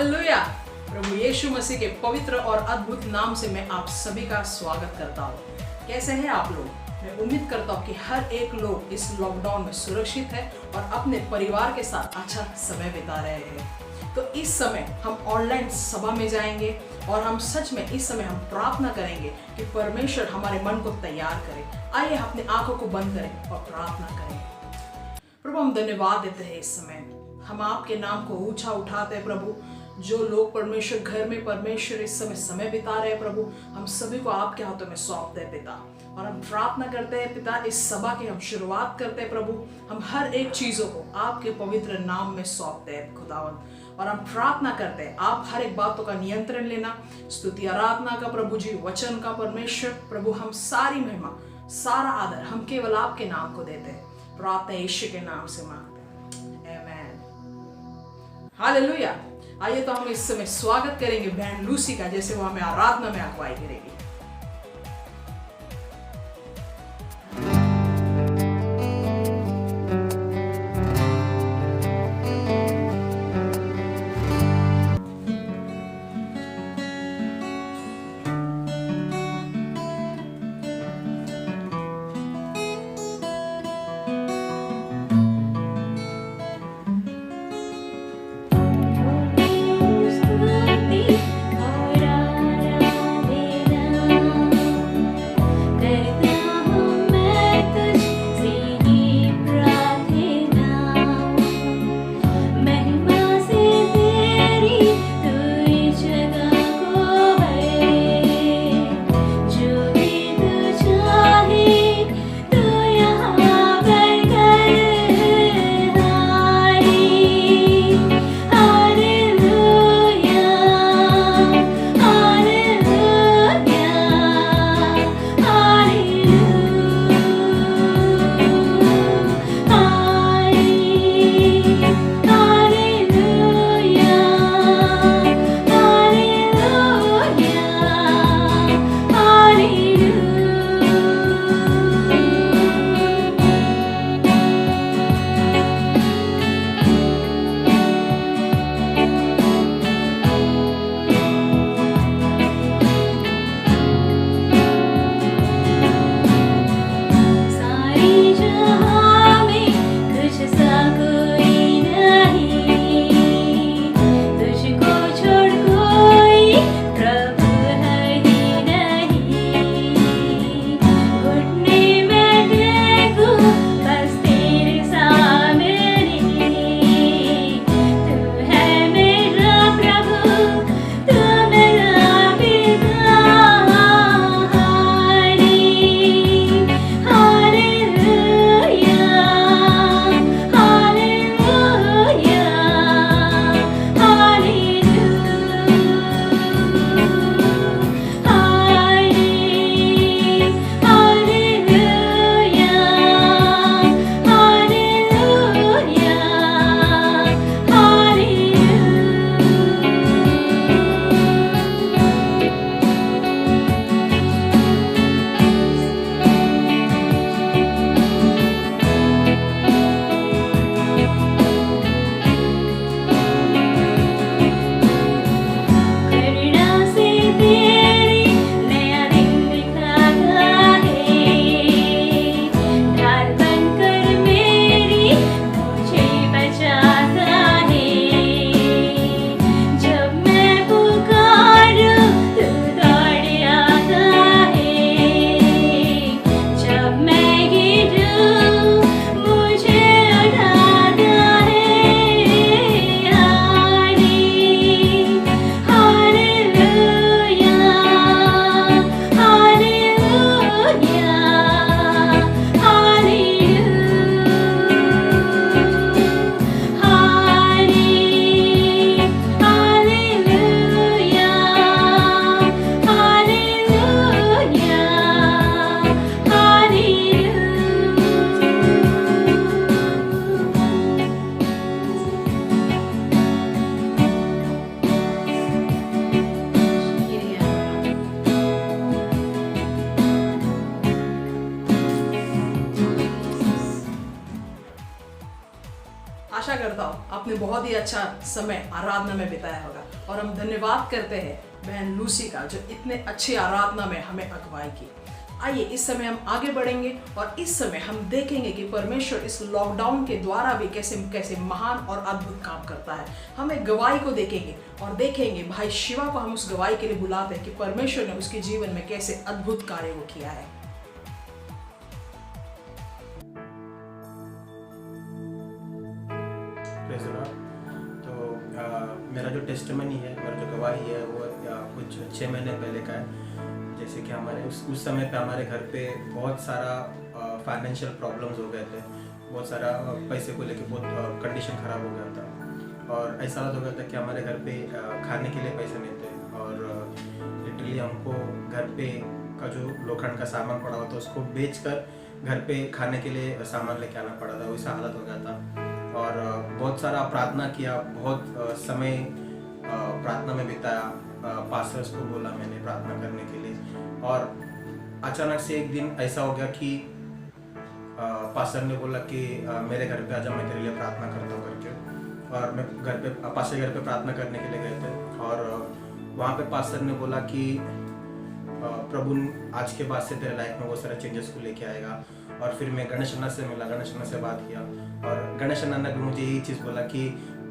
Hallelujah. प्रभु यीशु मसीह के पवित्र और अद्भुत नाम से मैं आप सभी का स्वागत करता हूँ। कैसे हैं आप लोग? मैं उम्मीद करता हूँ कि हर एक लोग इस लॉकडाउन में सुरक्षित है और अपने परिवार के साथ अच्छा समय बिता रहे हैं। तो इस समय हम ऑनलाइन सभा में जाएंगे और हम सच में इस समय हम प्रार्थना करेंगे कि परमेश्वर हमारे मन को तैयार करे। आइए अपनी आंखों को बंद करें और प्रार्थना करें। प्रभु हम धन्यवाद देते हैं, इस समय हम आपके नाम को ऊंचा उठाते हैं। प्रभु जो लोग परमेश्वर घर में परमेश्वर इस समय बिता रहे हैं, प्रभु हम सभी को आपके हाथों में सौंपते हैं पिता। और हम प्रार्थना करते हैं पिता, इस सभा की हम शुरुआत करते हैं प्रभु। हम हर एक चीज़ों को आपके पवित्र नाम में सौंपते हैं खुदावंद। और हम प्रार्थना करते हैं आप हर एक बातों का नियंत्रण लेना, स्तुति आराधना का प्रभु जी, वचन का परमेश्वर प्रभु, हम सारी महिमा सारा आदर हम केवल आपके नाम को देते हैं। प्रार्थना यीशु के नाम से मांगते हैं, आमीन। हालेलुया। आइए तो हम इस समय स्वागत करेंगे बहन लूसी का, जैसे वो हमें आराधना में अगुवाई करेगी। स्तुति और आराधना आशा करता हूँ आपने बहुत ही अच्छा समय आराधना में बिताया होगा और हम धन्यवाद करते हैं बहन लूसी का जो इतने अच्छी आराधना में हमें अगुवाई की। आइए इस समय हम आगे बढ़ेंगे और इस समय हम देखेंगे कि परमेश्वर इस लॉकडाउन के द्वारा भी कैसे कैसे महान और अद्भुत काम करता है। हम एक गवाही को देखेंगे और देखेंगे भाई शिवा को हम उस गवाही के लिए बुलाते हैं कि परमेश्वर ने उसके जीवन में कैसे अद्भुत कार्य को किया है। तो मेरा जो टेस्टिमनी है, मेरा जो गवाही है वो कुछ 6 महीने पहले का है। जैसे कि हमारे उस समय पे हमारे घर पे बहुत सारा फाइनेंशियल प्रॉब्लम्स हो गए थे, बहुत सारा पैसे को लेके बहुत कंडीशन ख़राब हो गया था और ऐसा हालत हो गया था कि हमारे घर पे खाने के लिए पैसे नहीं थे और लिटरली हमको घर पे का जो लोखंड का सामान पड़ा हुआ था उसको बेचकर घर पे खाने के लिए सामान लेके आना पड़ा था। वैसा हालत हो गया था और बहुत सारा प्रार्थना किया, बहुत समय प्रार्थना में बिताया। पास्टर्स को बोला मैंने प्रार्थना करने के लिए और अचानक से एक दिन ऐसा हो गया कि पास्टर ने बोला कि मेरे घर पे आजा, मैं तेरे लिए प्रार्थना करता हूँ करके। और मैं घर पे पास्टर के घर पे प्रार्थना करने के लिए गए थे और वहाँ पे पास्टर ने बोला कि प्रभु आज के बाद से तेरे लाइफ में बहुत सारे चेंजेस को लेके आएगा। और फिर मैं गणेश अन्ना से मिला, गणेश अन्ना से बात किया और गणेश अन्ना ने भी मुझे यही चीज़ बोला कि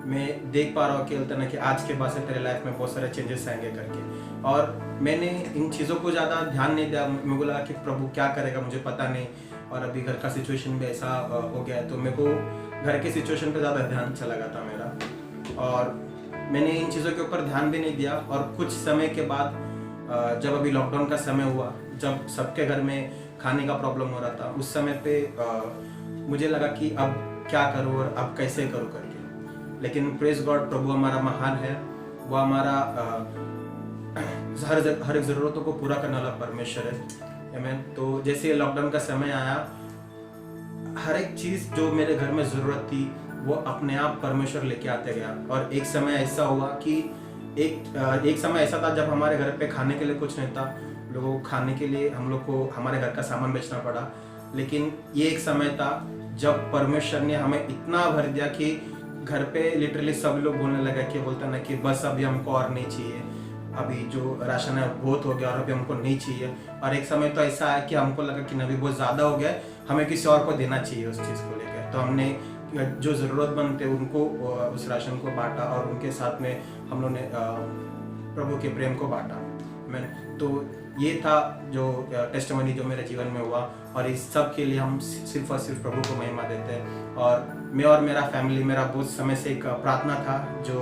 मैं देख पा रहा हूँ कि अल्तना कि आज के बाद से तेरे लाइफ में बहुत सारे चेंजेस आएंगे करके। और मैंने इन चीज़ों को ज़्यादा ध्यान नहीं दिया। मैं बोला कि प्रभु क्या करेगा मुझे पता नहीं और अभी घर का सिचुएशन भी ऐसा हो गया है तो मेरे को घर के सिचुएशन पे ज़्यादा ध्यान चला गया था मेरा और मैंने इन चीज़ों के ऊपर ध्यान भी नहीं दिया। और कुछ समय के बाद जब अभी लॉकडाउन का समय हुआ, जब सबके घर में खाने का प्रॉब्लम हो रहा था, उस समय पे मुझे लगा कि अब क्या करूँ और अब कैसे करूँ करके। लेकिन प्रेज गॉड, प्रभु हमारा महान है, वो हमारा हर एक ज़रूरतों को पूरा करने वाला परमेश्वर है। आमीन। तो जैसे लॉकडाउन का समय आया, हर एक चीज़ जो मेरे घर में ज़रूरत थी वो अपने आप परमेश्वर लेके आते गया। और एक समय ऐसा हुआ कि एक समय ऐसा था जब हमारे घर पे खाने के लिए कुछ नहीं था, लोगों को खाने के लिए हम लोग को हमारे घर का सामान बेचना पड़ा। लेकिन ये एक समय था जब परमेश्वर ने हमें इतना भर दिया कि घर पे लिटरली सब लोग बोलने लगे कि बोलता ना कि बस अभी हमको और नहीं चाहिए, अभी जो राशन है बहुत हो गया और अभी हमको नहीं चाहिए। और एक समय तो ऐसा है कि हमको लगा कि अभी बहुत ज़्यादा हो गया, हमें किसी और को देना चाहिए उस चीज़ को लेकर। तो हमने जो ज़रूरतमंद थे उनको उस राशन को बांटा और उनके साथ में हम लोग ने प्रभु के प्रेम को बांटा। मैं तो ये था जो टेस्टिमनी जो मेरे जीवन में हुआ और इस सब के लिए हम सिर्फ और सिर्फ प्रभु को महिमा देते हैं। और मैं और मेरा फैमिली, मेरा बहुत समय से एक प्रार्थना था जो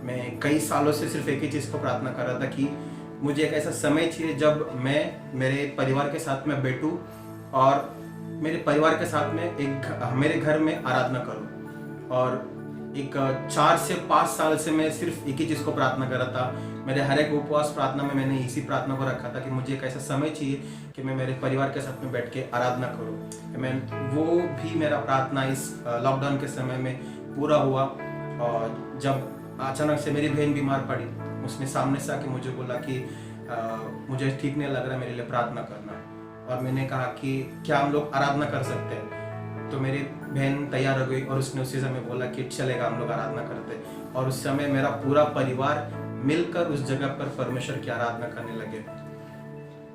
मैं कई सालों से सिर्फ एक ही चीज़ को प्रार्थना कर रहा था कि मुझे एक ऐसा समय चाहिए जब मैं मेरे परिवार के साथ में बैठूं और मेरे परिवार के साथ में मेरे घर में आराधना करूं। और एक 4 से 5 साल से मैं सिर्फ एक ही चीज़ को प्रार्थना कर रहा था। मेरे हर एक उपवास प्रार्थना में मैंने इसी प्रार्थना को रखा था कि मुझे एक ऐसा समय चाहिए कि मैं मेरे परिवार के साथ में बैठ के आराधना करूं। मैं वो भी मेरा प्रार्थना इस लॉकडाउन के समय में पूरा हुआ। और जब अचानक से मेरी बहन बीमार पड़ी, उसने सामने से आके मुझे बोला कि मुझे ठीक नहीं लग रहा, मेरे लिए प्रार्थना करना। और मैंने कहा कि क्या हम लोग आराधना कर सकते हैं? तो मेरी बहन तैयार हो गई और उसने उसी समय बोला कि चलेगा, हम लोग आराधना करते। और उस समय मेरा पूरा परिवार मिलकर उस जगह पर परमेश्वर की आराधना करने लगे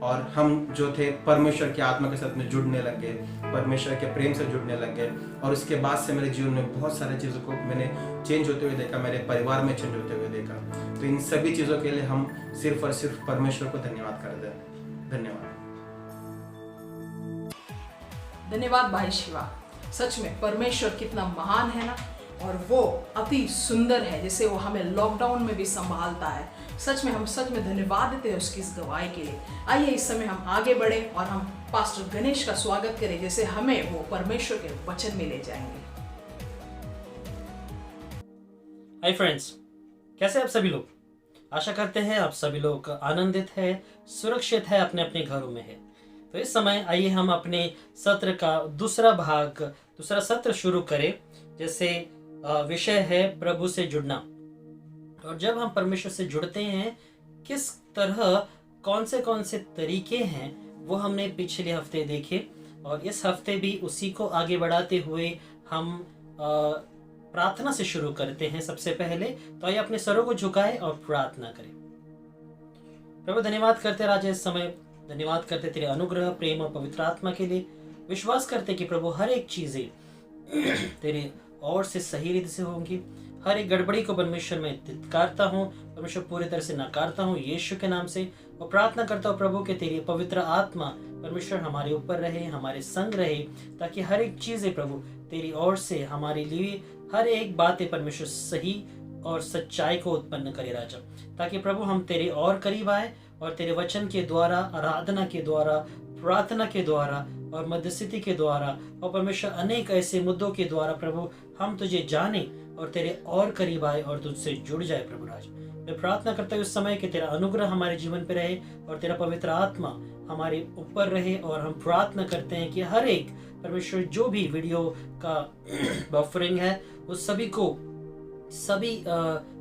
और हम जो थे परमेश्वर की आत्मा के साथ में जुड़ने लगे, परमेश्वर के प्रेम से जुड़ने लगे। और उसके बाद से मेरे जीवन में बहुत सारी चीज़ों को मैंने चेंज होते हुए देखा, मेरे परिवार में चेंज होते हुए देखा। तो इन सभी चीज़ों के लिए हम सिर्फ और सिर्फ परमेश्वर को धन्यवाद कर दें। धन्यवाद। धन्यवाद भाई शिवा। सच में परमेश्वर कितना महान है ना, और वो अति सुंदर है जैसे वो हमें लॉकडाउन में भी संभालता है। सच में हम धन्यवाद देते हैं उसकी इस गवाही के लिए। आइए इस समय हम आगे बढ़े और हम पास्टर गणेश का स्वागत करें जैसे हमें वो परमेश्वर के वचन में ले जाएंगे। हाय फ्रेंड्स, कैसे आप सभी लोग? आशा करते हैं आप सभी लोग आनंदित है, सुरक्षित है, अपने अपने घरों में है। तो इस समय आइए हम अपने सत्र का दूसरा सत्र शुरू करें, जैसे विषय है प्रभु से जुड़ना। और जब हम परमेश्वर से जुड़ते हैं, किस तरह कौन से तरीके हैं वो हमने पिछले हफ्ते देखे। और इस हफ्ते भी उसी को आगे बढ़ाते हुए हम प्रार्थना से शुरू करते हैं सबसे पहले। तो आइए अपने सरों को झुकाएं और प्रार्थना करें। प्रभु धन्यवाद करते राजा इस समय, धन्यवाद करते तेरे अनुग्रह, प्रेम और पवित्र आत्मा के लिए। विश्वास करते कि प्रभु हर एक चीजें तेरे ओर से सही रीति से होंगी। हर एक गड़बड़ी को परमेश्वर में धिक्कारता हूँ, परमेश्वर पूरी तरह से नकारता हूँ यीशु के नाम से, और प्रार्थना करता हूँ प्रभु कि तेरी पवित्र आत्मा परमेश्वर हमारे ऊपर रहे, हमारे संग रहे, ताकि हर एक चीजें प्रभु तेरी ओर से हमारे लिए हर एक बातें परमेश्वर सही और सच्चाई को उत्पन्न करे राजा, ताकि प्रभु हम तेरे और करीब आए और तेरे वचन के द्वारा, आराधना के द्वारा, प्रार्थना के द्वारा और मध्यस्थी के द्वारा और परमेश्वर अनेक ऐसे मुद्दों के द्वारा प्रभु हम तुझे जाने और तेरे और करीब आए और तुझसे जुड़ जाए प्रभु राज। मैं प्रार्थना करता हूँ उस समय कि तेरा अनुग्रह हमारे जीवन पे रहे और तेरा पवित्र आत्मा हमारे ऊपर रहे। और हम प्रार्थना करते हैं कि हर एक परमेश्वर जो भी वीडियो का बफरिंग है उस सभी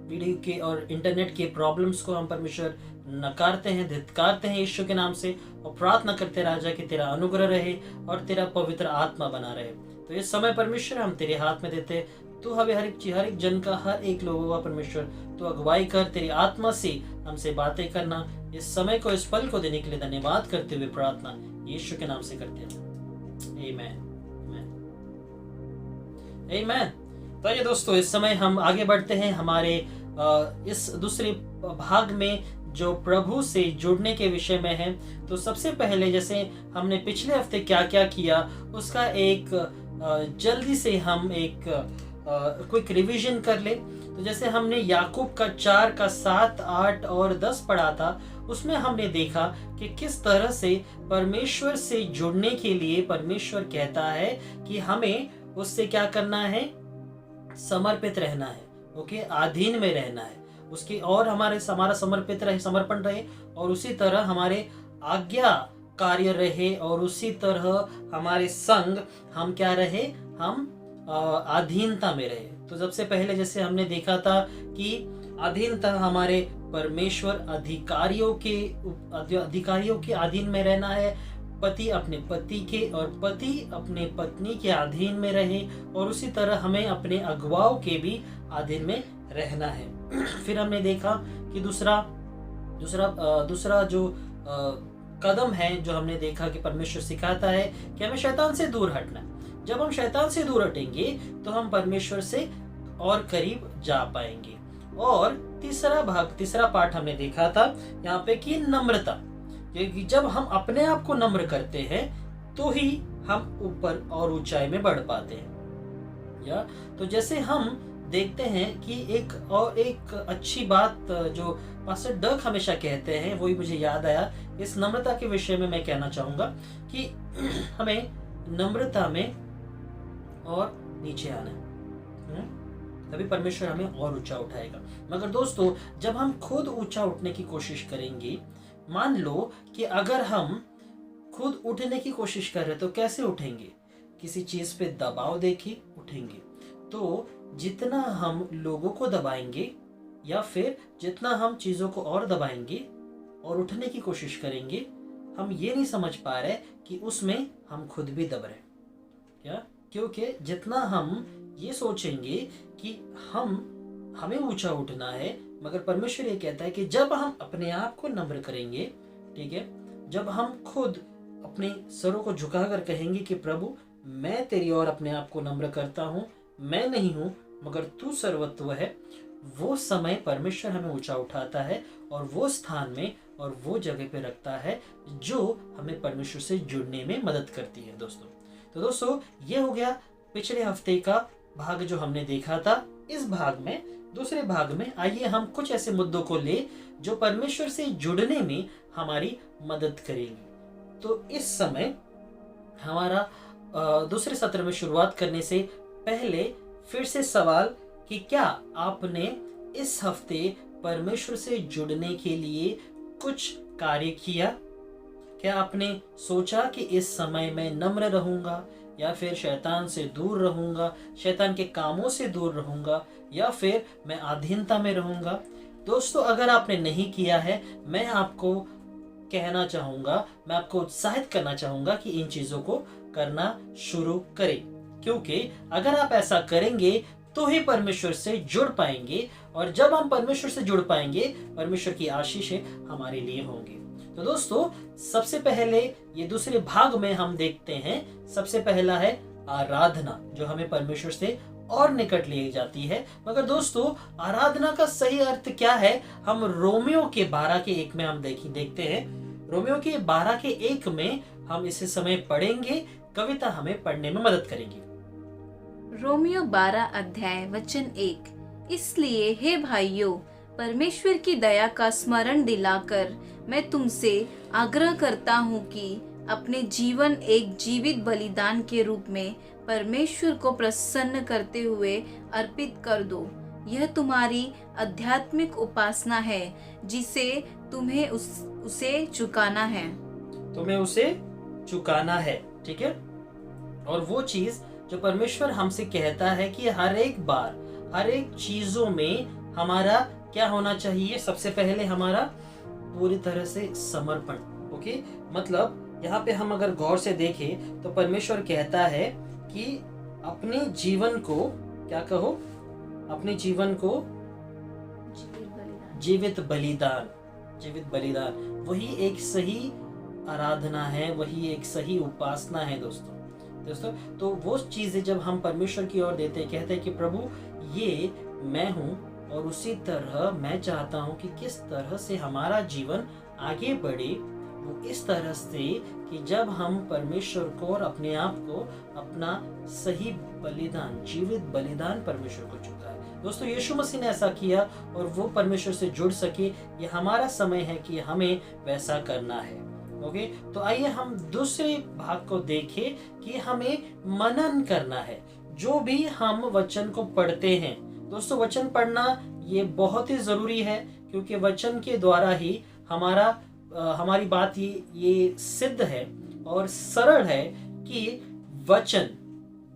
वीडियो के और इंटरनेट के प्रॉब्लम्स को हम परमेश्वर नकारते हैं, धिक्कारते हैं यीशु के नाम से, और प्रार्थना करते राजा कि तेरा अनुग्रह रहे और तेरा पवित्र आत्मा बना रहे। तो इस समय परमेश्वर हम तेरे हाथ में देते, तू हमें हर एक जन का, हर एक लोगों का परमेश्वर तो अगुवाई कर, तेरी आत्मा से हमसे बातें करना। इस समय को, इस पल को देने के लिए धन्यवाद करते हुए प्रार्थना यीशु के नाम से करते हैं, आमीन आमीन। तो ये दोस्तों इस समय हम आगे बढ़ते हैं हमारे इस दूसरे भाग में जो प्रभु से जुड़ने के विषय में है। तो सबसे पहले जैसे हमने पिछले हफ्ते क्या क्या किया उसका एक जल्दी से हम एक क्विक रिवीजन कर ले। तो जैसे हमने याकूब का 4 का 7, 8 और 10 पढ़ा था, उसमें हमने देखा कि किस तरह से परमेश्वर से जुड़ने के लिए परमेश्वर कहता है कि हमें उससे क्या करना है, समर्पित रहना है, ओके, अधीन में रहना है उसकी, और हमारा समर्पण रहे और उसी तरह हमारे आज्ञा कार्य रहे और उसी तरह हमारे संग हम क्या रहे, हम अधीनता में रहे। तो सबसे पहले जैसे हमने देखा था कि अधीनता हमारे परमेश्वर अधिकारियों के अधीन में रहना है, पति अपने पति के और पति अपने पत्नी के अधीन में रहे, और उसी तरह हमें अपने अगुवाओं के भी अधीन में रहना है। फिर हमने देखा कि दूसरा जो कदम है जो हमने देखा कि परमेश्वर सिखाता है कि हमें शैतान से दूर हटना है। जब हम शैतान से दूर हटेंगे तो हम परमेश्वर से और करीब जा पाएंगे। और तीसरा पार्ट हमने देखा था यहाँ पे कि नम्रता, जब हम अपने आप को नम्र करते हैं तो ही हम ऊपर और ऊंचाई में बढ़ पाते हैं। तो जैसे हम देखते हैं कि एक अच्छी बात जो पास्टर डग हमेशा कहते हैं वही मुझे याद आया इस नम्रता के विषय में। मैं कहना चाहूंगा कि हमें नम्रता में और नीचे आना है, तभी परमेश्वर हमें और ऊंचा उठाएगा। मगर दोस्तों जब हम खुद ऊंचा उठने की कोशिश करेंगे, मान लो कि अगर हम खुद उठने की कोशिश कर रहे तो कैसे उठेंगे, किसी चीज पे दबाव देके उठेंगे। तो जितना हम लोगों को दबाएंगे या फिर जितना हम चीजों को और दबाएंगे और उठने की कोशिश करेंगे, हम ये नहीं समझ पा रहे कि उसमें हम खुद भी दब रहे क्या, क्योंकि जितना हम ये सोचेंगे कि हमें ऊंचा उठना है, मगर परमेश्वर ये कहता है कि जब हम अपने आप को नम्र करेंगे, ठीक है, जब हम खुद अपने सरों को झुकाकर कहेंगे कि प्रभु मैं तेरी ओर अपने आप को नम्र करता हूँ, मैं नहीं हूँ मगर तू सर्वत्व है, वो समय परमेश्वर हमें ऊंचा उठाता है और वो स्थान में और वो जगह पे रखता है जो हमें परमेश्वर से जुड़ने में मदद करती है दोस्तों। तो दोस्तों ये हो गया पिछले हफ्ते का भाग जो हमने देखा था। इस भाग में, दूसरे भाग में आइए हम कुछ ऐसे मुद्दों को ले जो परमेश्वर से जुड़ने में हमारी मदद करेंगी। तो इस समय हमारा दूसरे सत्र में शुरुआत करने से पहले फिर से सवाल कि क्या आपने इस हफ्ते परमेश्वर से जुड़ने के लिए कुछ कार्य किया? क्या आपने सोचा कि इस समय मैं नम्र रहूंगा या फिर शैतान से दूर रहूंगा, शैतान के कामों से दूर रहूंगा, या फिर मैं अधीनता में रहूंगा? दोस्तों अगर आपने नहीं किया है, मैं आपको कहना चाहूंगा, मैं आपको उत्साहित करना चाहूंगा कि इन चीजों को करना शुरू करें, क्योंकि अगर आप ऐसा करेंगे तो ही परमेश्वर से जुड़ पाएंगे, और जब हम परमेश्वर से जुड़ पाएंगे परमेश्वर की आशीषें हमारे लिए होंगी। तो दोस्तों, सबसे पहले ये दूसरे भाग में हम देखते हैं, सबसे पहला है आराधना, जो हमें परमेश्वर से और निकट ले जाती है। मगर दोस्तों, आराधना का सही अर्थ क्या है, हम रोमियो के 12:1 में हम देखते हैं। रोमियो के 12:1 में हम इसे समय पढ़ेंगे, कविता हमें पढ़ने में मदद करेंगी। रोमियो 12:1। इसलिए हे भाइयों, परमेश्वर की दया का स्मरण दिलाकर मैं तुमसे आग्रह करता हूँ कि अपने जीवन एक जीवित बलिदान के रूप में परमेश्वर को प्रसन्न करते हुए अर्पित कर दो। यह तुम्हारी आध्यात्मिक उपासना है जिसे तुम्हें उसे चुकाना है। तुम्हें उसे चुकाना है, ठीक है। और वो चीज जो परमेश्वर हमसे कहता है कि हर एक बार, हर एक चीजों में हमारा क्या होना चाहिए, सबसे पहले हमारा पूरी तरह से समर्पण। ओके, मतलब यहाँ पे हम अगर गौर से देखें तो परमेश्वर कहता है कि अपने जीवन को, क्या कहो, अपने जीवन को जीवित बलिदान, वही एक सही आराधना है, वही एक सही उपासना है दोस्तों। तो वो चीजें जब हम परमेश्वर की ओर देते हैं, कहते हैं कि प्रभु ये मैं हूँ, और उसी तरह मैं चाहता हूँ कि किस तरह से हमारा जीवन आगे बढ़े, वो इस तरह से कि जब हम परमेश्वर को और अपने आप को अपना सही बलिदान, जीवित बलिदान परमेश्वर को चुकाए। दोस्तों, यीशु मसीह ने ऐसा किया और वो परमेश्वर से जुड़ सके। ये हमारा समय है कि हमें वैसा करना है। ओके, तो आइए हम दूसरे भाग को देखें कि हमें मनन करना है। जो भी हम वचन को पढ़ते हैं दोस्तों, वचन पढ़ना ये बहुत ही जरूरी है, क्योंकि वचन के द्वारा ही हमारी बात ये सिद्ध है और सरल है कि वचन,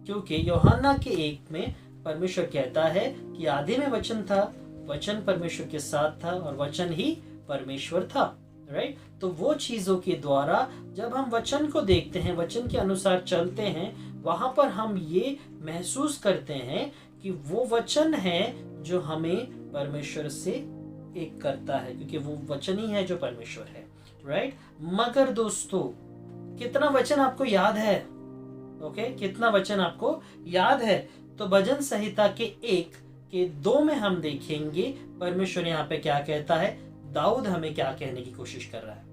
क्योंकि यूहन्ना के 1 में परमेश्वर कहता है कि आदि में वचन था, वचन परमेश्वर के साथ था और वचन ही परमेश्वर था। राइट, तो वो चीजों के द्वारा जब हम वचन को देखते हैं, वचन के अनुसार चलते हैं, वहां पर हम ये महसूस करते हैं कि वो वचन है जो हमें परमेश्वर से एक करता है, क्योंकि वो वचन ही है जो परमेश्वर है। राइट, मगर दोस्तों, कितना वचन आपको याद है? ओके, कितना वचन आपको याद है? तो भजन संहिता के 1 के 2 में हम देखेंगे परमेश्वर यहाँ पे क्या कहता है, दाऊद हमें क्या कहने की कोशिश कर रहा है।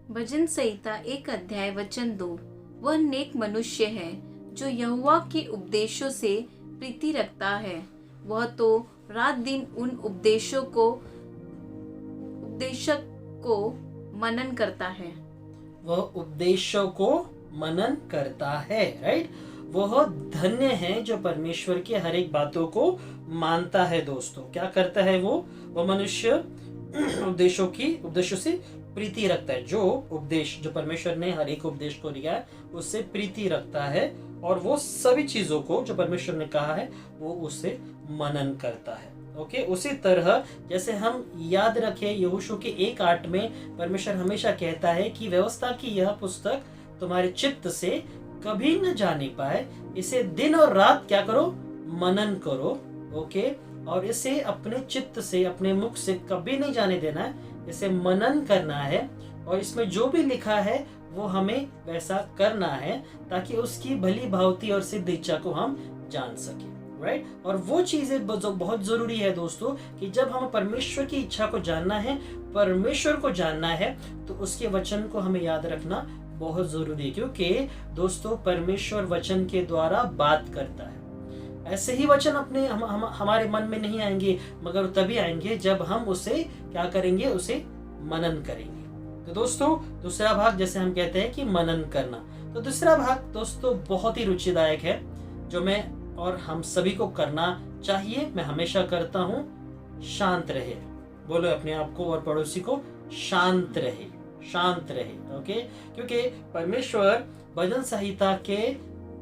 भजन संहिता 1:2। वह नेक मनुष्य है जो यहोवा के उपदेशों से प्रीति रखता है। वह तो रात दिन उन उपदेशक को मनन करता है। वह उपदेशों को मनन करता है। राइट, वह धन्य है जो परमेश्वर के हर एक बातों को मानता है। दोस्तों, क्या करता है वो मनुष्य उपदेशों से प्रीति रखता है। जो परमेश्वर ने हर एक उपदेश को दिया है उससे प्रीति रखता है, और वो सभी चीजों को जो परमेश्वर ने कहा है वो उससे मनन करता है। ओके, उसी तरह जैसे हम याद रखें, यहोशू के 1:8 में परमेश्वर हमेशा कहता है कि व्यवस्था की यह पुस्तक तुम्हारे चित्त से कभी न जाने पाए, इसे दिन और रात क्या करो, मनन करो। ओके, और इसे अपने चित्त से, अपने मुख से कभी नहीं जाने देना है, इसे मनन करना है, और इसमें जो भी लिखा है वो हमें वैसा करना है, ताकि उसकी भली भांति और सिद्ध इच्छा को हम जान सके। राइट, और वो चीजें जो बहुत जरूरी है दोस्तों, कि जब हमें परमेश्वर की इच्छा को जानना है, परमेश्वर को जानना है, तो उसके वचन को हमें याद रखना बहुत जरूरी है, क्योंकि दोस्तों परमेश्वर वचन के द्वारा बात करता है। ऐसे ही वचन अपने हमारे मन में नहीं आएंगे, मगर तभी आएंगे जब हम उसे क्या करेंगे, उसे मनन करेंगे। तो दोस्तों, दूसरा भाग जैसे हम कहते हैं कि मनन करना, तो दूसरा भाग दोस्तों बहुत ही रुचिदायक है, जो मैं और हम सभी को करना चाहिए। मैं हमेशा करता हूँ, शांत रहे। बोलो अपने आप को और पड़ोसी को, शांत रहे, शांत रहे। ओके, क्योंकि परमेश्वर भजन संहिता के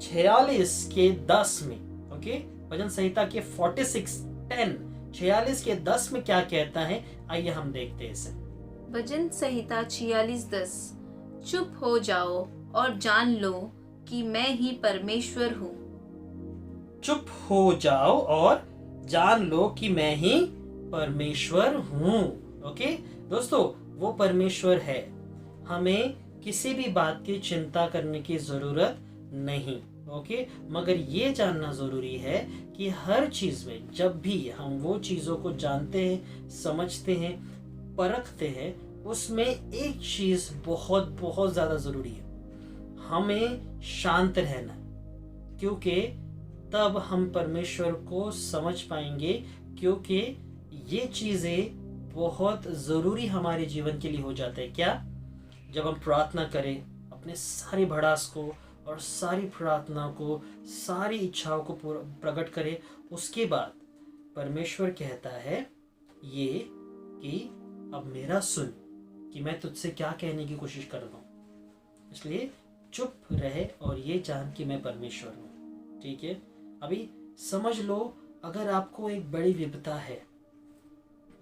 46:10 में, ओके, भजन संहिता के 46:10 में क्या कहता है, आइए हम देखते हैं इसे। भजन संहिता 46:10। चुप हो जाओ और जान लो कि मैं ही परमेश्वर हूँ। चुप हो जाओ और जान लो कि मैं ही परमेश्वर हूँ। ओके दोस्तों, वो परमेश्वर है, हमें किसी भी बात की चिंता करने की जरूरत नहीं। ओके, मगर ये जानना जरूरी है कि हर चीज में जब भी हम वो चीजों को जानते हैं, समझते हैं, परखते हैं, उसमें एक चीज बहुत बहुत ज्यादा जरूरी है, हमें शांत रहना, क्योंकि तब हम परमेश्वर को समझ पाएंगे। क्योंकि ये चीजें बहुत जरूरी हमारे जीवन के लिए हो जाते हैं। क्या? जब हम प्रार्थना करें, अपने सारी भड़ास को और सारी प्रार्थना को, सारी इच्छाओं को प्रकट करें, उसके बाद परमेश्वर कहता है ये कि अब मेरा सुन कि मैं तुझसे क्या कहने की कोशिश कर रहा हूँ। इसलिए चुप रहे और ये जान कि मैं परमेश्वर हूँ। ठीक है, अभी समझ लो, अगर आपको एक बड़ी विपदा है,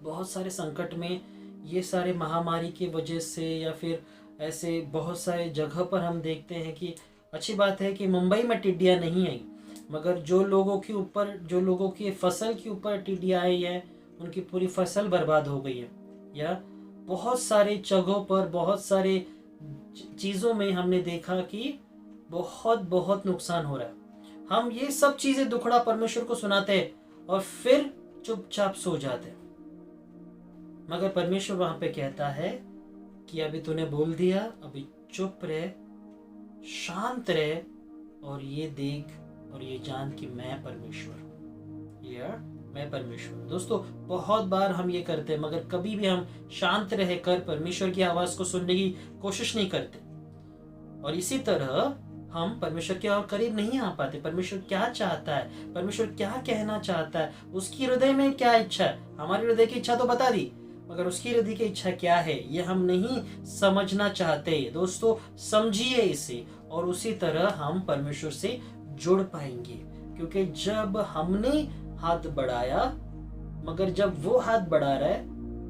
बहुत सारे संकट में, ये सारे महामारी की वजह से या फिर ऐसे बहुत सारे जगह पर हम देखते हैं कि अच्छी बात है कि मुंबई में टिड्डियाँ नहीं आई, मगर जो लोगों की फसल के ऊपर टिड्डियाँ आई है, उनकी पूरी फसल बर्बाद हो गई है। या बहुत सारे जगहों पर, बहुत सारे चीज़ों में हमने देखा कि बहुत बहुत नुकसान हो रहा है। हम ये सब चीज़ें दुखड़ा परमेश्वर को सुनाते हैं और फिर चुपचाप सो जाते हैं। मगर परमेश्वर वहां पे कहता है कि अभी तूने बोल दिया, अभी चुप रहे, शांत रहे और ये देख और ये जान कि मैं परमेश्वर हूँ। या मैं परमेश्वर हूँ। दोस्तों, बहुत बार हम ये करते हैं, मगर कभी भी हम शांत रहकर परमेश्वर की आवाज को सुनने की कोशिश नहीं करते, और इसी तरह हम परमेश्वर के और करीब नहीं आ पाते। परमेश्वर क्या चाहता है, परमेश्वर क्या कहना चाहता है, उसकी हृदय में क्या इच्छा है। हमारी हृदय की इच्छा तो बता दी, मगर उसकी हृदय की इच्छा क्या है ये हम नहीं समझना चाहते। दोस्तों, समझिए इसे, और उसी तरह हम परमेश्वर से जुड़ पाएंगे। क्योंकि जब हमने हाथ बढ़ाया, मगर जब वो हाथ बढ़ा रहा है,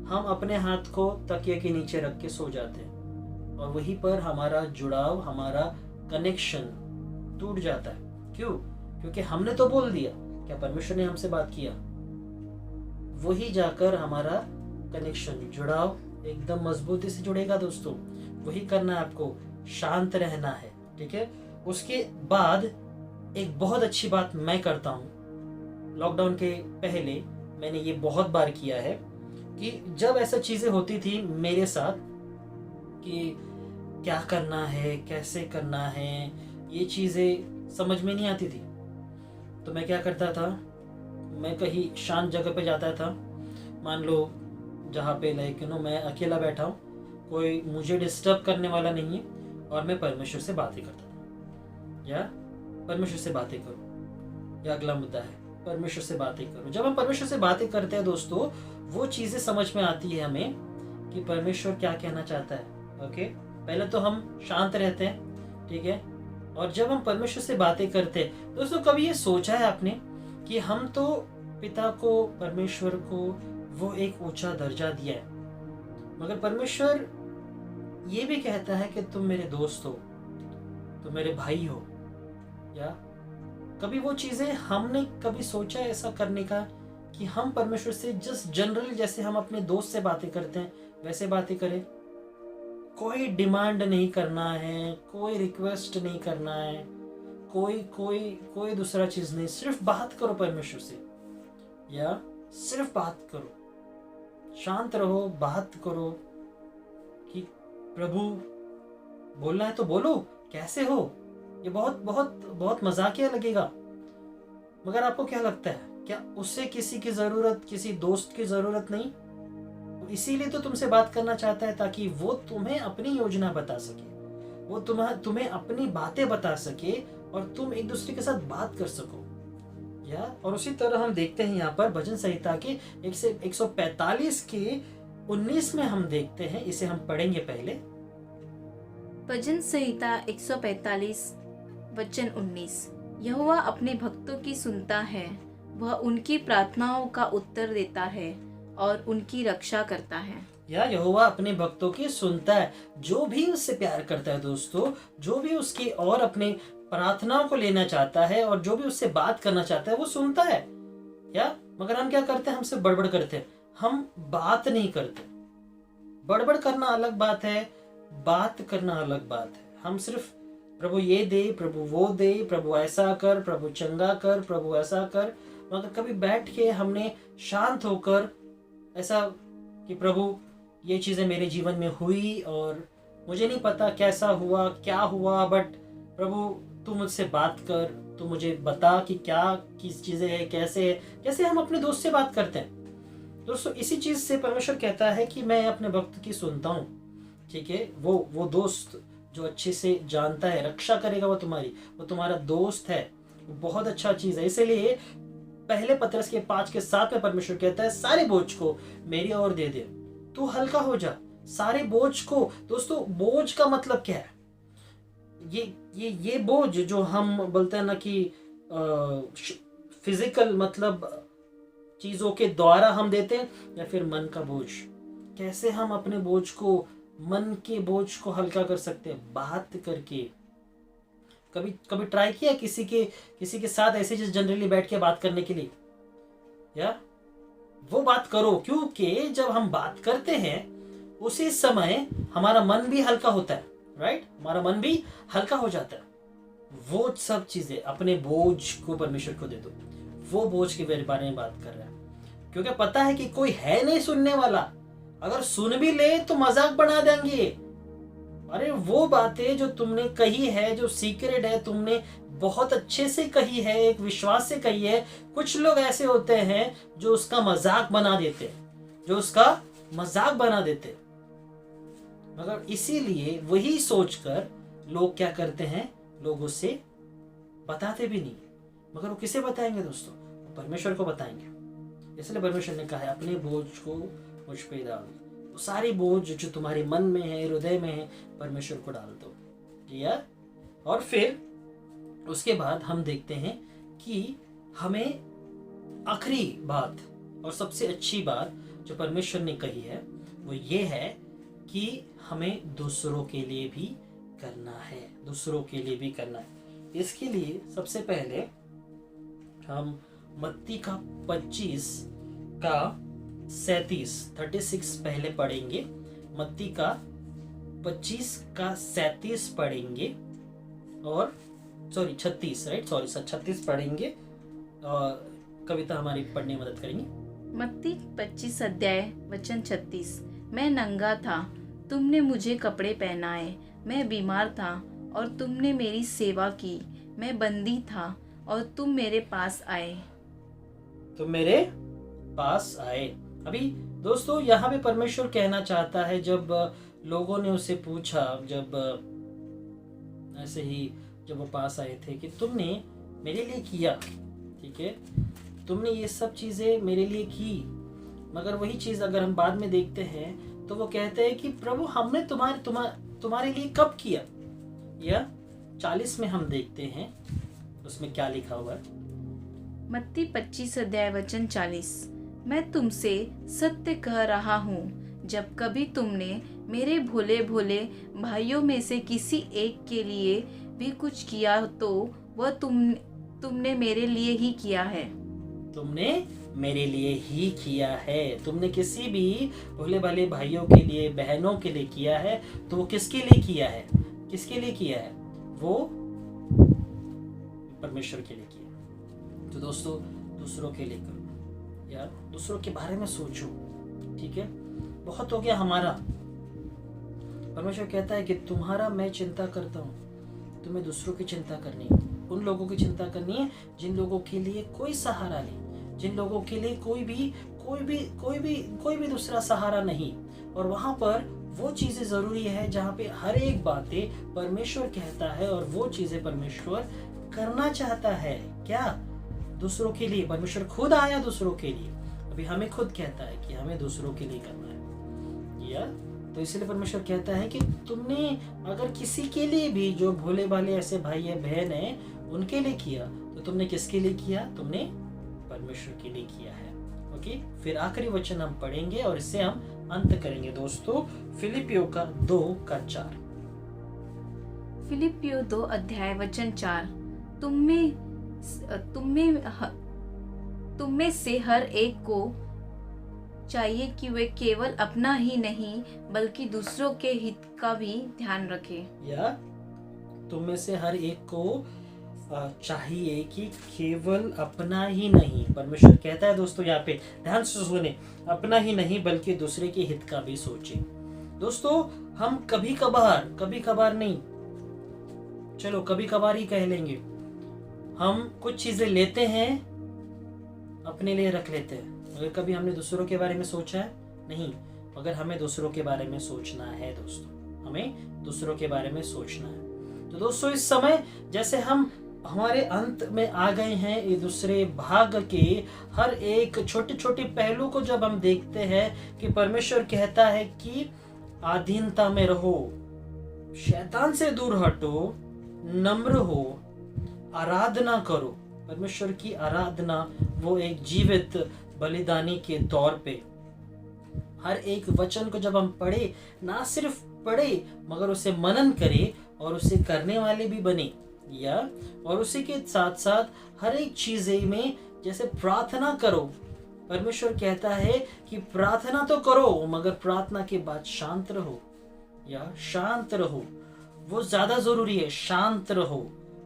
हम अपने हाथ को तकिए के नीचे रख के सो जाते हैं, और वहीं पर हमारा जुड़ाव, हमारा कनेक्शन टूट जाता है। क्यों? क्योंकि हमने तो बोल दिया, क्या परमेश्वर ने हमसे बात किया? वही जाकर हमारा कनेक्शन, जुड़ाव एकदम मजबूती से जुड़ेगा। दोस्तों, वही करना है आपको, शांत रहना है। ठीक है, उसके बाद एक बहुत अच्छी बात मैं करता हूँ, लॉकडाउन के पहले मैंने ये बहुत बार किया है कि जब ऐसा चीजें होती थी मेरे साथ कि क्या करना है, कैसे करना है, ये चीजें समझ में नहीं आती थी, तो मैं क्या करता था, मैं कहीं शांत जगह पे जाता था, मान लो जहाँ पे मैं अकेला बैठा हूँ, कोई मुझे डिस्टर्ब करने वाला नहीं है, और मैं परमेश्वर से बातें करता था। या परमेश्वर से बातें करो, या अगला मुद्दा है परमेश्वर से बातें करो। जब हम परमेश्वर से बातें करते हैं दोस्तों, वो चीजें समझ में आती है हमें कि परमेश्वर क्या कहना चाहता है। ओके, पहले तो हम शांत रहते हैं, ठीक है, और जब हम परमेश्वर से बातें करते हैं, दोस्तों कभी ये सोचा है आपने कि हम तो पिता को, परमेश्वर को वो एक ऊंचा दर्जा दिया है, मगर परमेश्वर ये भी कहता है कि तुम मेरे दोस्त हो, तुम मेरे भाई हो। या कभी वो चीजें हमने कभी सोचा है ऐसा करने का कि हम परमेश्वर से जस्ट जनरल, जैसे हम अपने दोस्त से बातें करते हैं वैसे बातें करें? कोई डिमांड नहीं करना है, कोई रिक्वेस्ट नहीं करना है, कोई दूसरा चीज नहीं, सिर्फ बात करो परमेश्वर से। या सिर्फ बात करो, शांत रहो, बात करो कि प्रभु बोलना है तो बोलो, कैसे हो। ये बहुत बहुत बहुत मजाकिया लगेगा, मगर आपको क्या लगता है, क्या उससे किसी की जरूरत, किसी दोस्त की जरूरत नहीं? इसीलिए तो तुमसे बात करना चाहता है, ताकि वो तुम्हें अपनी योजना बता सके, वो तुम्हें अपनी बातें बता सके, और तुम एक दूसरे के साथ बात कर सको। या और उसी तरह हम देखते हैं यहाँ पर भजन संहिता के 145 के 19 में हम देखते हैं, इसे हम पढ़ेंगे पहले। भजन संहिता 145 वचन 19। यहोवा अपने भक्तों की सुनता है, वह उनकी प्रार्थनाओं का उत्तर देता है और उनकी रक्षा करता है। या यहोवा अपने भक्तों की सुनता है, जो भी उससे प्यार करता है दोस्तों, जो भी उसके और अपने प्रार्थनाओं को लेना चाहता है और जो भी उससे बात करना चाहता है वो सुनता है, या मगर हम क्या करते हैं, हम सिर्फ बड़बड़ करते हैं, हम बात नहीं करते। बड़बड़ करना अलग बात है, बात करना अलग बात है। हम सिर्फ प्रभु ये दे, प्रभु वो दे, प्रभु ऐसा कर, प्रभु चंगा कर, प्रभु ऐसा कर, मगर कभी बैठ के हमने शांत होकर ऐसा कि प्रभु ये चीज़ें मेरे जीवन में हुई और मुझे नहीं पता कैसा हुआ, क्या हुआ, बट प्रभु तू मुझसे बात कर, तू मुझे बता कि क्या किस चीज़ें है, कैसे है, जैसे हम अपने दोस्त से बात करते हैं। दोस्तों इसी चीज़ से परमेश्वर कहता है कि मैं अपने भक्त की सुनता हूँ, ठीक है। वो दोस्त जो अच्छे से जानता है, रक्षा करेगा वो तुम्हारी, वो तुम्हारा दोस्त है, वो बहुत अच्छा चीज़ है। इसीलिए पहले पत्रस के 5:7 में परमेश्वर कहता है सारे बोझ को मेरी ओर दे दे, तू हल्का हो जा। सारे बोझ को, दोस्तों बोझ का मतलब क्या है? ये बोझ जो हम बोलते हैं ना कि फिजिकल मतलब चीजों के द्वारा हम देते हैं, या फिर मन का बोझ। कैसे हम अपने बोझ को, मन के बोझ को हल्का कर सकते हैं? बात करके। कभी ट्राई किया किसी के साथ ऐसे चीज जनरली बैठ के बात करने के लिए? या वो बात करो, क्योंकि जब हम बात करते हैं उसी समय हमारा मन भी हल्का होता है, राइट? हमारा मन भी हल्का हो जाता है। वो सब चीजें, अपने बोझ को परमेश्वर को दे दो। वो बोझ के बारे में बात कर रहा है, क्योंकि पता है कि कोई है नहीं सुनने वाला। अगर सुन भी ले तो मजाक बना देंगे। अरे वो बातें जो तुमने कही है, जो सीक्रेट है, तुमने बहुत अच्छे से कही है, एक विश्वास से कही है। कुछ लोग ऐसे होते हैं जो उसका मजाक बना देते, मगर इसीलिए वही सोचकर लोग क्या करते हैं, लोग उससे बताते भी नहीं। मगर वो किसे बताएंगे दोस्तों? परमेश्वर को बताएंगे। इसलिए परमेश्वर ने कहा है अपने बोझ को मुझ पे डाल दो। सारी बोझ जो तुम्हारे मन में है, हृदय में है, परमेश्वर को डाल दो। क्लियर? और फिर उसके बाद हम देखते हैं कि हमें आखिरी बात और सबसे अच्छी बात जो परमेश्वर ने कही है वो ये है कि हमें दूसरों के लिए भी करना है, दूसरों के लिए भी करना है। इसके लिए सबसे पहले हम मत्ती का 36 पहले पढ़ेंगे। मत्ती का 25:37 पढ़ेंगे और 36 पढ़ेंगे। और कविता हमारी पढ़ने में मदद करेंगी। मत्ती 25 अध्याय वचन 36। मैं नंगा था, तुमने मुझे कपड़े पहनाए, मैं बीमार था और तुमने मेरी सेवा की, मैं बंदी था और तुम मेरे पास आए। अभी दोस्तों यहाँ पे परमेश्वर कहना चाहता है, जब लोगों ने उससे पूछा, जब ऐसे ही जब वो पास आए थे कि तुमने मेरे लिए किया, ठीक है, तुमने ये सब चीज़ें मेरे लिए की। मगर वही चीज़ अगर हम बाद में देखते हैं तो वो कहते हैं कि प्रभु हमने तुम्हारे लिए कब किया? या 40 में हम देखते हैं उसमें क्या लिखा हुआ है। मत्ती 25 अध्याय वचन 40। मैं तुमसे सत्य कह रहा हूँ, जब कभी तुमने मेरे भोले भोले भाइयों में से किसी एक के लिए भी कुछ किया तो वह तुमने मेरे लिए ही किया है। तुमने मेरे लिए ही किया है। तुमने किसी भी भोले भाले भाइयों के लिए, बहनों के लिए किया है तो वो किसके लिए किया है? किसके लिए किया है? वो परमेश्वर के लिए किया। तो दोस्तों दूसरों के लिए करो यार, दूसरों के बारे में सोचो, ठीक है? बहुत हो गया हमारा। परमेश्वर कहता है कि तुम्हारा मैं चिंता करता हूँ, तुम्हें दूसरों की चिंता करनी है। उन लोगों की चिंता करनी है जिन लोगों के लिए कोई सहारा नहीं, जिन लोगों के लिए कोई भी दूसरा सहारा नहीं। और वहाँ पर वो चीज़ें ज़रूरी है जहाँ पे हर एक बातें परमेश्वर कहता है और वो चीज़ें परमेश्वर करना चाहता है। क्या? दूसरों के लिए। परमेश्वर खुद आया दूसरों के लिए। अभी हमें खुद कहता है कि हमें दूसरों के लिए करना है। या तो इसलिए परमेश्वर कहता है कि तुमने अगर किसी के लिए भी, जो भोले भाले ऐसे भाई है, बहन है, उनके लिए किया तो तुमने किसके लिए किया? तुमने परमेश्वर के लिए किया है। ओके, फिर आखिरी वचन हम पढ़ेंगे और इससे हम अंत करेंगे दोस्तों। फिलिपियों का 2:4। फिलिपियो 2 अध्याय वचन 4। तुम में से हर एक को चाहिए कि वे केवल अपना ही नहीं बल्कि दूसरों के हित का भी ध्यान रखे। या तुम में से हर एक को चाहिए कि केवल अपना ही नहीं, परमेश्वर कहता है दोस्तों यहाँ पे ध्यान से सुने, अपना ही नहीं बल्कि दूसरे के हित का भी सोचे। दोस्तों हम कभी कभार नहीं, चलो कभी कभार ही कह लेंगे, हम कुछ चीजें लेते हैं अपने लिए रख लेते हैं, मगर कभी हमने दूसरों के बारे में सोचा है नहीं। अगर हमें दूसरों के बारे में सोचना है दोस्तों, हमें दूसरों के बारे में सोचना है। तो दोस्तों इस समय जैसे हम हमारे अंत में आ गए हैं, ये दूसरे भाग के हर एक छोटे छोटे पहलू को जब हम देखते हैं कि परमेश्वर कहता है कि अधीनता में रहो, शैतान से दूर हटो, नम्र हो, आराधना करो। परमेश्वर की आराधना वो एक जीवित बलिदानी के तौर पे हर एक वचन को जब हम पढ़े, ना सिर्फ पढ़े मगर उसे मनन करे और उसे करने वाले भी बने। या और उसी के साथ साथ हर एक चीज़ में जैसे प्रार्थना करो, परमेश्वर कहता है कि प्रार्थना तो करो मगर प्रार्थना के बाद शांत रहो, या शांत रहो, वो ज्यादा जरूरी है, शांत रहो।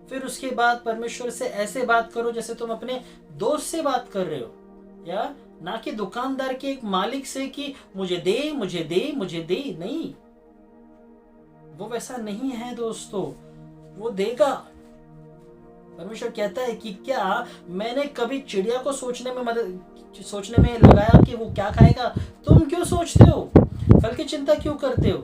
फिर उसके बाद परमेश्वर से ऐसे बात करो जैसे तुम अपने दोस्त से बात कर रहे हो, या ना कि दुकानदार के एक मालिक से कि मुझे दे मुझे दे मुझे दे। नहीं, वो वैसा नहीं है दोस्तों, वो देगा। परमेश्वर कहता है कि क्या मैंने कभी चिड़िया को सोचने में लगाया कि वो क्या खाएगा? तुम क्यों सोचते हो? कल की चिंता क्यों करते हो?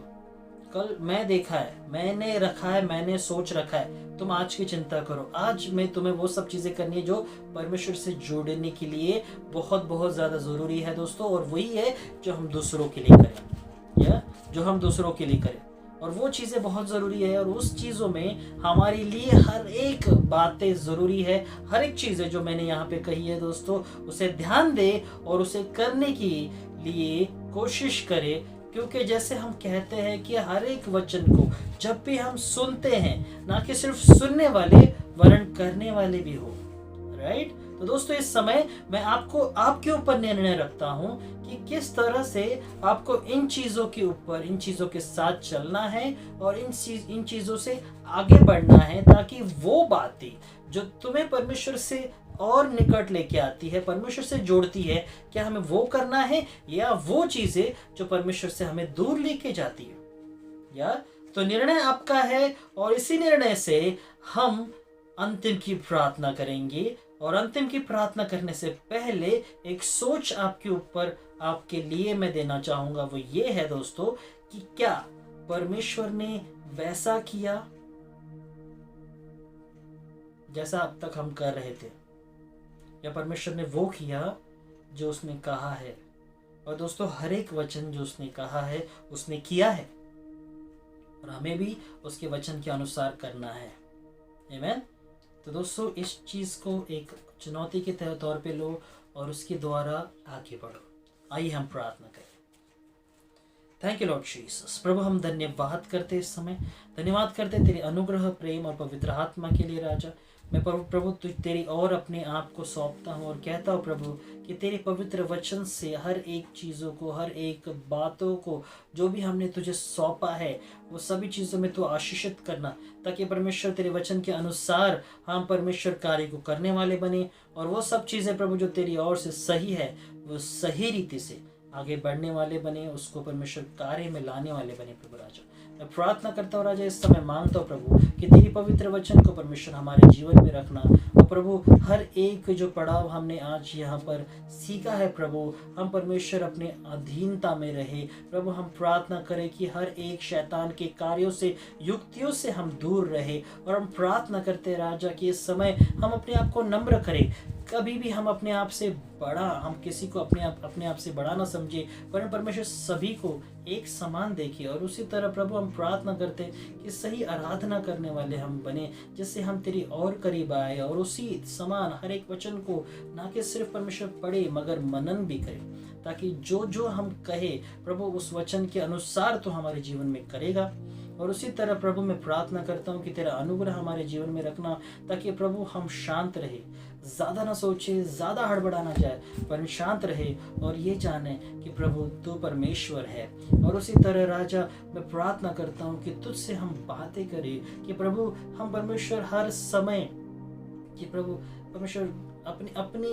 कल मैं देखा है, मैंने रखा है, मैंने सोच रखा है। तुम आज की चिंता करो। आज में तुम्हें वो सब चीजें करनी है जो परमेश्वर से जोड़ने के लिए बहुत बहुत ज्यादा जरूरी है दोस्तों, और वही है जो हम दूसरों के लिए करें, या जो हम दूसरों के लिए करें, और वो चीज़ें बहुत ज़रूरी है। और उस चीज़ों में हमारे लिए हर एक बातें ज़रूरी है। हर एक चीज़ जो मैंने यहाँ पे कही है दोस्तों, उसे ध्यान दे और उसे करने के लिए कोशिश करें, क्योंकि जैसे हम कहते हैं कि हर एक वचन को जब भी हम सुनते हैं, ना कि सिर्फ सुनने वाले वरन करने वाले भी हो, राइट। तो दोस्तों इस समय मैं आपके ऊपर निर्णय रखता हूँ कि किस तरह से आपको इन चीज़ों के ऊपर, इन चीज़ों के साथ चलना है और इन चीज़ों से आगे बढ़ना है, ताकि वो बातें जो तुम्हें परमेश्वर से और निकट लेके आती है, परमेश्वर से जोड़ती है, क्या हमें वो करना है, या वो चीज़ें जो परमेश्वर से हमें दूर लेके जाती है। या तो निर्णय आपका है, और इसी निर्णय से हम अंतिम की प्रार्थना करेंगे। और अंतिम की प्रार्थना करने से पहले एक सोच आपके ऊपर, आपके लिए मैं देना चाहूंगा, वो ये है दोस्तों कि क्या परमेश्वर ने वैसा किया जैसा अब तक हम कर रहे थे, या परमेश्वर ने वो किया जो उसने कहा है। और दोस्तों हर एक वचन जो उसने कहा है उसने किया है, और हमें भी उसके वचन के अनुसार करना है। आमीन। तो दोस्तों इस चीज़ को एक चुनौती के तौर पे लो और उसके द्वारा आगे बढ़ो। आइए हम प्रार्थना करें। Thank you Lord Jesus. प्रभु हम धन्यवाद करते इस समय, धन्यवाद करते तेरे अनुग्रह, प्रेम और पवित्र आत्मा के लिए राजा। मैं प्रभु तेरी और अपने आप को सौंपता हूँ और कहता हूँ प्रभु कि तेरे पवित्र वचन से हर एक चीज़ों को, हर एक बातों को जो भी हमने तुझे सौंपा है, वो सभी चीज़ों में तू आशीषित करना, ताकि परमेश्वर तेरे वचन के अनुसार हम परमेश्वर कार्य को करने वाले बने, और वो सब चीज़ें प्रभु जो तेरी ओर से सही है वो सही रीति से आगे बढ़ने वाले बने, उसको परमेश्वर कार्य में लाने वाले बने। प्रभु राजा मैं प्रार्थना करता हूँ राजा, इस समय मांगता हूँ प्रभु कि तेरी पवित्र वचन को परमेश्वर हमारे जीवन में रखना। और प्रभु हर एक जो पड़ाव हमने आज यहाँ पर सीखा है प्रभु, हम परमेश्वर अपने अधीनता में रहे। प्रभु हम प्रार्थना करें कि हर एक शैतान के कार्यों से, युक्तियों से हम दूर रहे। और हम प्रार्थना करते राजा कि इस समय हम अपने आप को नम्र करें। कभी भी हम अपने आप से बड़ा, हम किसी को अपने आप से बड़ा ना समझे, पर परमेश्वर सभी को एक समान देखे। और उसी तरह प्रभु हम प्रार्थना करते कि सही आराधना करने वाले हम बने, जिससे हम तेरी और करीब आए, और उसी समान हर एक वचन को ना कि सिर्फ परमेश्वर पढ़े मगर मनन भी करे, ताकि जो जो हम कहे प्रभु उस वचन के अनुसार तो हमारे जीवन में करेगा। और उसी तरह प्रभु मैं प्रार्थना करता हूँ कि तेरा अनुग्रह हमारे जीवन में रखना, ताकि प्रभु हम शांत रहे, ज़्यादा ना सोचे, ज़्यादा हड़बड़ा ना जाए, पर शांत रहे और ये जाने कि प्रभु तू परमेश्वर है। और उसी तरह राजा मैं प्रार्थना करता हूँ कि तुझसे हम बातें करें, कि प्रभु हम परमेश्वर हर समय, कि प्रभु परमेश्वर अपनी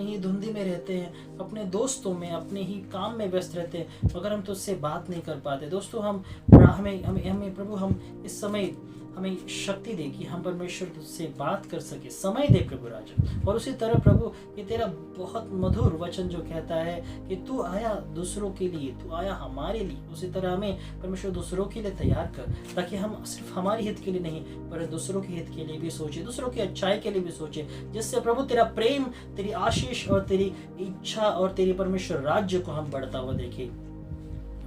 ही धुंधी में रहते हैं, अपने दोस्तों में, अपने ही काम में व्यस्त रहते हैं, मगर हम तुझसे बात नहीं कर पाते। दोस्तों हमें प्रभु हम इस समय हमें शक्ति दे कि हम परमेश्वर तुझसे बात कर सके, समय दे प्रभु राजा। और उसी तरह प्रभु ये तेरा बहुत मधुर वचन जो कहता है कि तू आया दूसरों के लिए, तू आया हमारे लिए, उसी तरह हमें परमेश्वर दूसरों के लिए तैयार कर, ताकि हम सिर्फ हमारे हित के लिए नहीं पर दूसरों के हित के लिए भी सोचे, दूसरों की अच्छाई के लिए भी सोचे, जिससे प्रभु तेरा प्रेम, तेरी आशीष और तेरी इच्छा और तेरी परमेश्वर राज्य को हम बढ़ता हुआ देखें।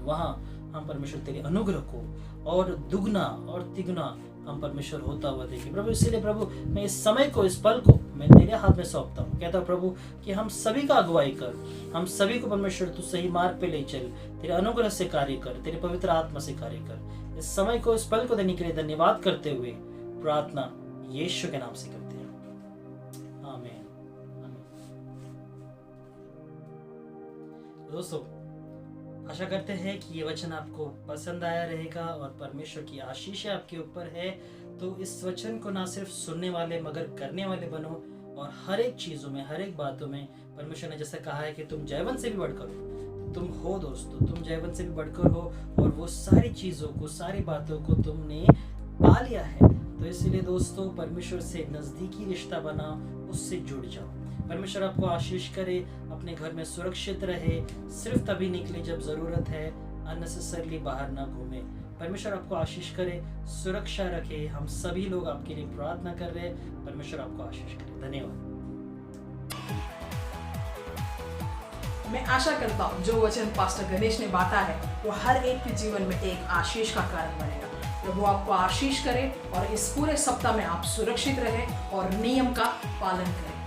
वहाँ हम परमेश्वर तेरे अनुग्रह को और दुगना और तिगुना हम परमेश्वर होता हुआ देखें प्रभु। इसीलिए प्रभु मैं इस समय को, इस पल को मैं तेरे हाथ में सौंपता हूँ। कहता हूँ प्रभु कि हम सभी का अगुवाई कर, हम सभी को परमेश्वर तू सही मार्ग पे ले चल, तेरे अनुग्रह से कार्य कर, तेरे पवित्र आत्मा से कार्य कर। इस समय को, इस पल को देने के लिए धन्यवाद करते हुए प्रार्थना यीशु के नाम से करते हैं, आमीन। दोस्तों आशा करते हैं कि ये वचन आपको पसंद आया रहेगा और परमेश्वर की आशीष आपके ऊपर है। तो इस वचन को ना सिर्फ सुनने वाले मगर करने वाले बनो, और हर एक चीज़ों में, हर एक बातों में परमेश्वर ने जैसा कहा है कि तुम जयवंत से भी बढ़कर हो, तुम हो दोस्तों, तुम जयवंत से भी बढ़कर हो, और वो सारी चीज़ों को, सारी बातों को तुमने पा लिया है। तो इसलिए दोस्तों परमेश्वर से नज़दीकी रिश्ता बनाओ, उससे जुड़ जाओ। परमेश्वर आपको आशीष करे, अपने घर में सुरक्षित रहे, सिर्फ तभी निकले जब ज़रूरत है, अननेसेसरली बाहर ना घूमे। परमेश्वर आपको आशीष करे, सुरक्षा रखे। हम सभी लोग आपके लिए प्रार्थना कर रहे हैं। परमेश्वर आपको आशीष करे। धन्यवाद। मैं आशा करता हूँ जो वचन पास्टर गणेश ने बांटा है वो हर एक के जीवन में एक आशीष का कारण बनेगा। प्रभु आपको आशीष करे और इस पूरे सप्ताह में आप सुरक्षित रहें और नियम का पालन करें।